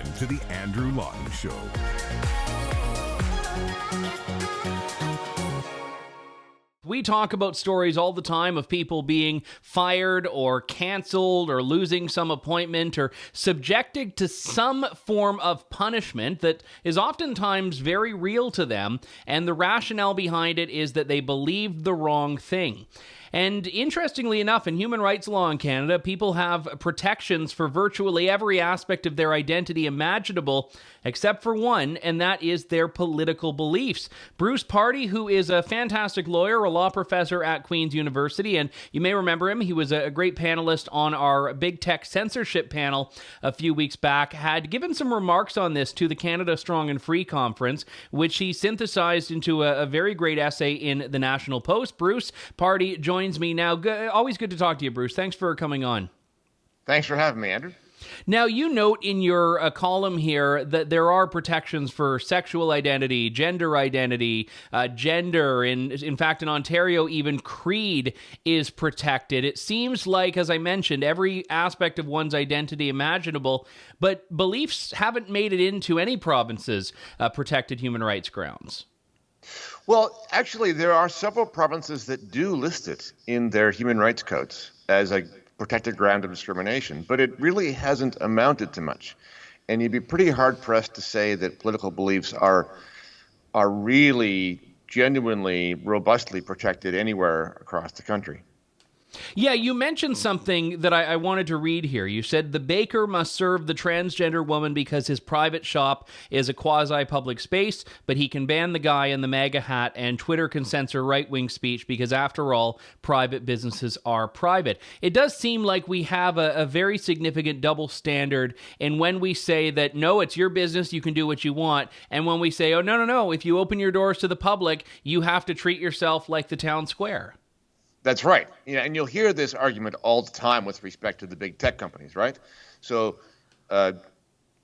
to the Andrew Lawton Show. We talk about stories all the time of people being fired or canceled or losing some appointment or subjected to some form of punishment that is oftentimes very real to them, and the rationale behind it is that they believed the wrong thing. And interestingly enough, in human rights law in Canada, people have protections for virtually every aspect of their identity imaginable, except for one, and that is their political beliefs. Bruce Pardy, who is a fantastic lawyer, a law professor at Queen's University, and you may remember him, he was a great panelist on our Big Tech Censorship panel a few weeks back, had given some remarks on this to the Canada Strong and Free Conference, which he synthesized into a very great essay in the National Post. Bruce Pardy joins me now. Always good to talk to you, Bruce. Thanks for coming on. Thanks for having me, Andrew. Now, you note in your column here that there are protections for sexual identity, gender identity, gender. In fact, in Ontario, even creed is protected. It seems like, as I mentioned, every aspect of one's identity imaginable, but beliefs haven't made it into any province's protected human rights grounds. Well, actually, there are several provinces that do list it in their human rights codes as a protected ground of discrimination, but it really hasn't amounted to much. And you'd be pretty hard-pressed to say that political beliefs are really genuinely, robustly protected anywhere across the country. Yeah, you mentioned something that I wanted to read here. You said the baker must serve the transgender woman because his private shop is a quasi-public space, but he can ban the guy in the MAGA hat, and Twitter can censor right-wing speech because, after all, private businesses are private. It does seem like we have a very significant double standard in when we say that, no, it's your business, you can do what you want, and when we say, oh, no, if you open your doors to the public, you have to treat yourself like the town square. That's right. Yeah, and you'll hear this argument all the time with respect to the big tech companies, right? So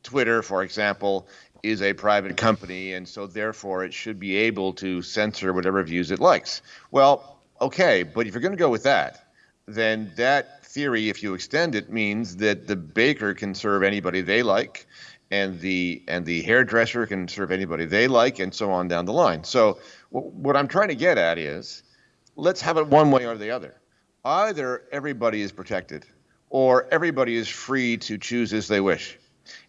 Twitter, for example, is a private company, and so therefore it should be able to censor whatever views it likes. Well, okay, but if you're going to go with that, then that theory, if you extend it, means that the baker can serve anybody they like, and the hairdresser can serve anybody they like, and so on down the line. So what I'm trying to get at is, let's have it one way or the other. Either everybody is protected or everybody is free to choose as they wish.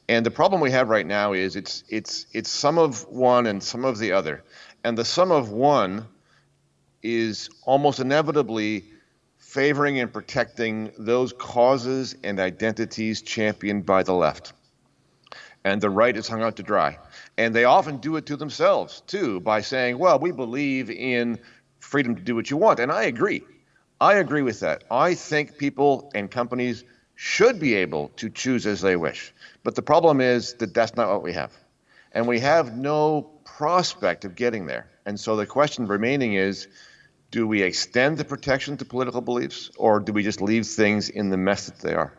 And the problem we have right now is it's some of one and some of the other. And the sum of one is almost inevitably favoring and protecting those causes and identities championed by the left. And the right is hung out to dry. And they often do it to themselves, too, by saying, well, we believe in freedom to do what you want. And I agree. I agree with that. I think people and companies should be able to choose as they wish. But the problem is that that's not what we have. And we have no prospect of getting there. And so the question remaining is, do we extend the protection to political beliefs, or do we just leave things in the mess that they are?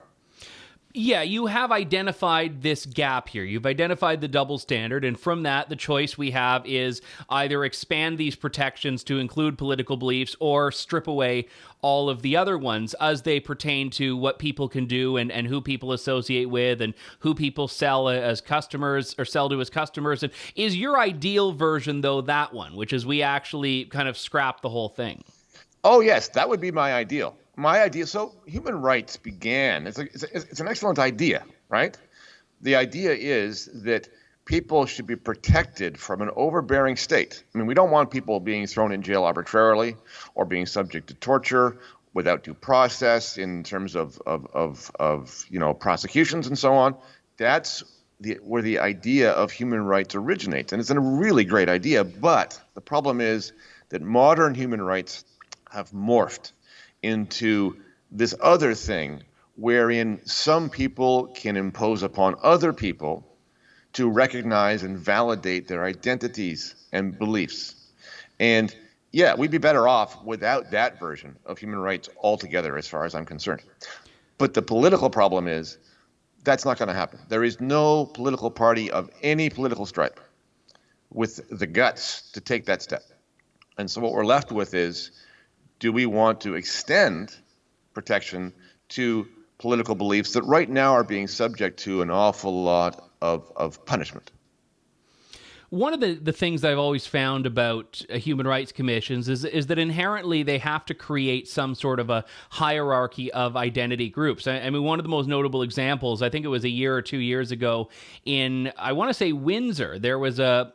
Yeah, you have identified this gap here. You've identified the double standard, and from that, the choice we have is either expand these protections to include political beliefs or strip away all of the other ones as they pertain to what people can do and who people associate with and who people sell as customers or sell to as customers. And is your ideal version, though, that one, which is we actually kind of scrap the whole thing? Oh, yes, that would be my ideal. My idea, so human rights began, it's an excellent idea, right? The idea is that people should be protected from an overbearing state. I mean, we don't want people being thrown in jail arbitrarily or being subject to torture without due process in terms of prosecutions and so on. That's where the idea of human rights originates. And it's a really great idea, but the problem is that modern human rights have morphed into this other thing wherein some people can impose upon other people to recognize and validate their identities and beliefs. And yeah, we'd be better off without that version of human rights altogether, as far as I'm concerned. But the political problem is that's not going to happen. There is no political party of any political stripe with the guts to take that step. And so what we're left with is, do we want to extend protection to political beliefs that right now are being subject to an awful lot of punishment. One of the things I've always found about human rights commissions is that inherently they have to create some sort of a hierarchy of identity groups. I mean, one of the most notable examples, I think it was a year or 2 years ago in, I want to say Windsor, there was a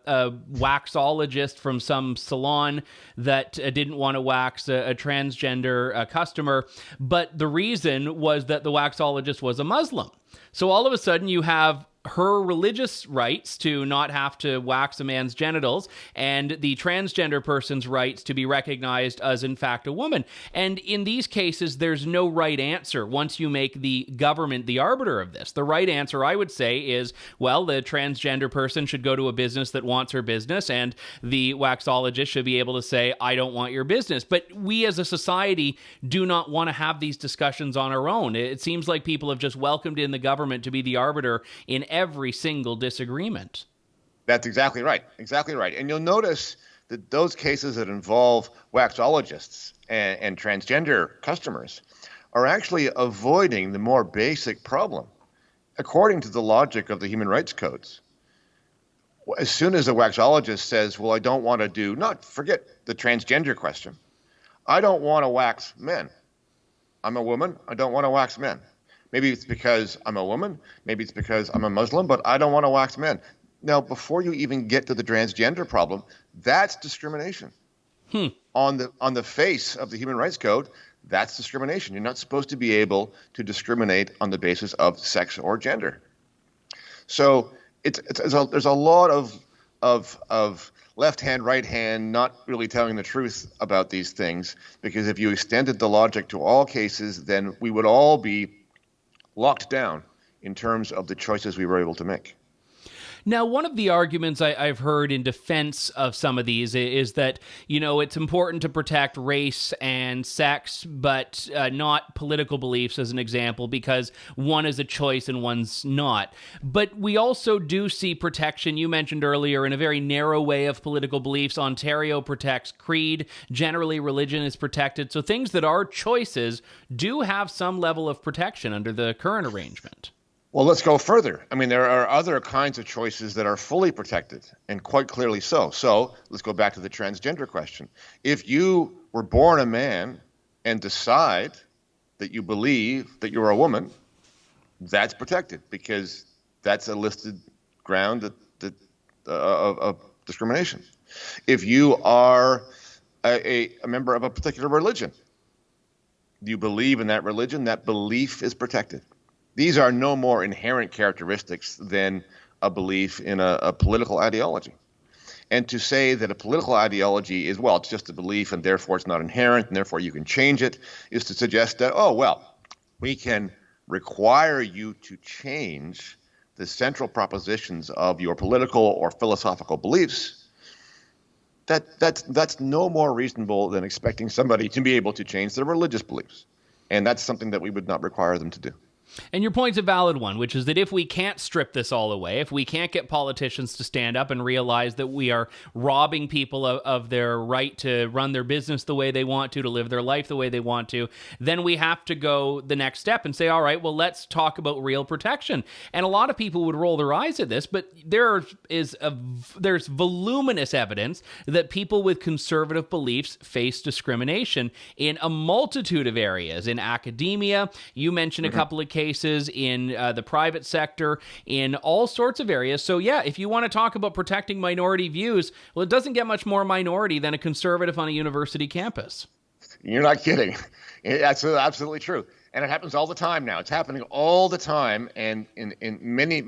waxologist from some salon that didn't want to wax a transgender customer, but the reason was that the waxologist was a Muslim. So all of a sudden you have her religious rights to not have to wax a man's genitals and the transgender person's rights to be recognized as, in fact, a woman. And in these cases, there's no right answer once you make the government the arbiter of this. The right answer, I would say, is, well, the transgender person should go to a business that wants her business, and the waxologist should be able to say, I don't want your business. But we as a society do not want to have these discussions on our own. It seems like people have just welcomed in the government to be the arbiter in every single disagreement. That's exactly right. Exactly right. And you'll notice that those cases that involve waxologists and transgender customers are actually avoiding the more basic problem. According to the logic of the human rights codes, as soon as a waxologist says, well, I don't want to do, forget the transgender question. I don't want to wax men. I'm a woman. I don't want to wax men. Maybe it's because I'm a woman. Maybe it's because I'm a Muslim, but I don't want to wax men. Now, before you even get to the transgender problem, that's discrimination. On the face of the Human Rights Code, that's discrimination. You're not supposed to be able to discriminate on the basis of sex or gender. So there's a lot of left hand, right hand, not really telling the truth about these things, because if you extended the logic to all cases, then we would all be locked down in terms of the choices we were able to make. Now, one of the arguments I've heard in defense of some of these is that, it's important to protect race and sex, but not political beliefs, as an example, because one is a choice and one's not. But we also do see protection, you mentioned earlier, in a very narrow way of political beliefs. Ontario protects creed. Generally, religion is protected. So things that are choices do have some level of protection under the current arrangement. Well, let's go further. I mean, there are other kinds of choices that are fully protected, and quite clearly so. So let's go back to the transgender question. If you were born a man and decide that you believe that you're a woman, that's protected, because that's a listed ground of discrimination. If you are a member of a particular religion, you believe in that religion, that belief is protected. These are no more inherent characteristics than a belief in a political ideology. And to say that a political ideology is, well, it's just a belief and therefore it's not inherent and therefore you can change it, is to suggest that, we can require you to change the central propositions of your political or philosophical beliefs. That's no more reasonable than expecting somebody to be able to change their religious beliefs. And that's something that we would not require them to do. And your point's a valid one, which is that if we can't strip this all away, if we can't get politicians to stand up and realize that we are robbing people of their right to run their business the way they want to live their life the way they want to, then we have to go the next step and say, all right, well, let's talk about real protection. And a lot of people would roll their eyes at this, but there's voluminous evidence that people with conservative beliefs face discrimination in a multitude of areas. In academia, you mentioned a couple of cases in the private sector, in all sorts of areas. So yeah, if you want to talk about protecting minority views, well, it doesn't get much more minority than a conservative on a university campus. You're not kidding. That's absolutely true. And it happens all the time now. It's happening all the time. And in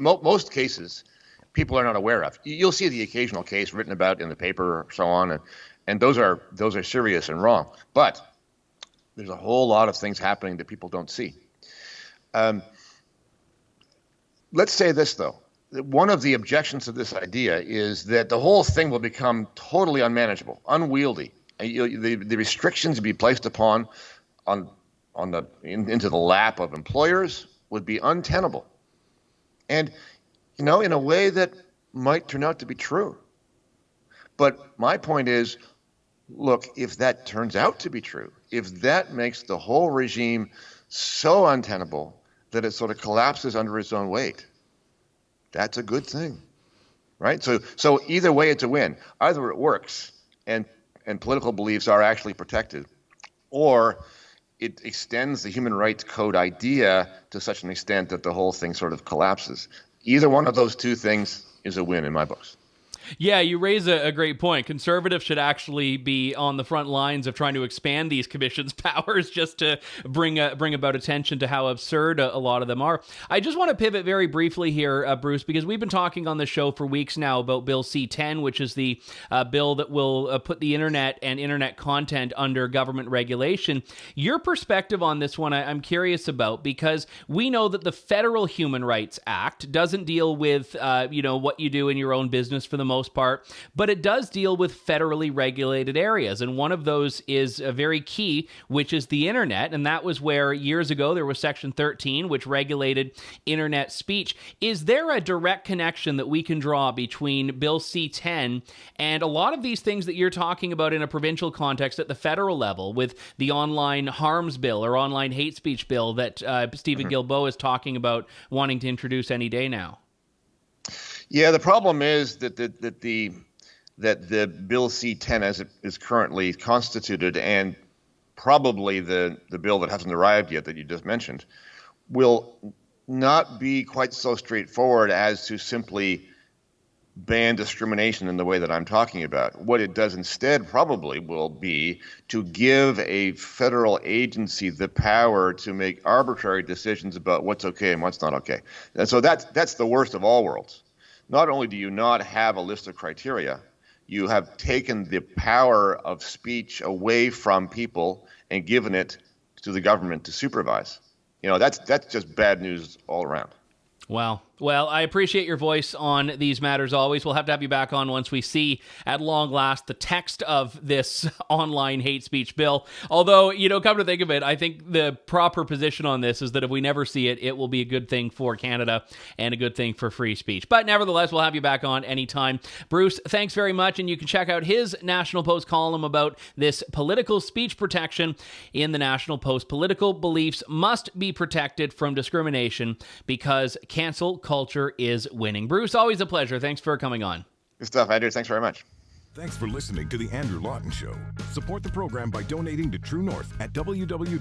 most cases, people are not aware of. You'll see the occasional case written about in the paper or so on. And those are serious and wrong. But there's a whole lot of things happening that people don't see. Let's say this, though. One of the objections to this idea is that the whole thing will become totally unmanageable, unwieldy. The restrictions to be placed upon into the lap of employers would be untenable. And, in a way that might turn out to be true. But my point is, look, if that turns out to be true, if that makes the whole regime so untenable that it sort of collapses under its own weight, that's a good thing, right? So either way, it's a win. Either it works and political beliefs are actually protected, or it extends the human rights code idea to such an extent that the whole thing sort of collapses. Either one of those two things is a win in my books. Yeah, you raise a great point. Conservatives should actually be on the front lines of trying to expand these commissions' powers just to bring about attention to how absurd a lot of them are. I just want to pivot very briefly here, Bruce, because we've been talking on the show for weeks now about Bill C-10, which is the bill that will put the internet and internet content under government regulation. Your perspective on this one, I'm curious about, because we know that the Federal Human Rights Act doesn't deal with what you do in your own business for the most part, but it does deal with federally regulated areas. And one of those is very key, which is the internet. And that was where years ago there was Section 13, which regulated internet speech. Is there a direct connection that we can draw between Bill C-10 and a lot of these things that you're talking about in a provincial context at the federal level, with the online harms bill or online hate speech bill that Stephen Guilbeault is talking about wanting to introduce any day now? Yeah, the problem is that the Bill C-10 as it is currently constituted, and probably the bill that hasn't arrived yet that you just mentioned, will not be quite so straightforward as to simply ban discrimination in the way that I'm talking about. What it does instead probably will be to give a federal agency the power to make arbitrary decisions about what's okay and what's not okay. And so that's the worst of all worlds. Not only do you not have a list of criteria, you have taken the power of speech away from people and given it to the government to supervise. That's just bad news all around. Wow. Well, I appreciate your voice on these matters always. We'll have to have you back on once we see, at long last, the text of this online hate speech bill. Although, come to think of it, I think the proper position on this is that if we never see it, it will be a good thing for Canada and a good thing for free speech. But nevertheless, we'll have you back on anytime. Bruce, thanks very much. And you can check out his National Post column about this political speech protection in the National Post. Political beliefs must be protected from discrimination because cancel culture is winning. Bruce, always a pleasure. Thanks for coming on. Good stuff, Andrew. Thanks very much. Thanks for listening to The Andrew Lawton Show. Support the program by donating to True North at www.tnc.news.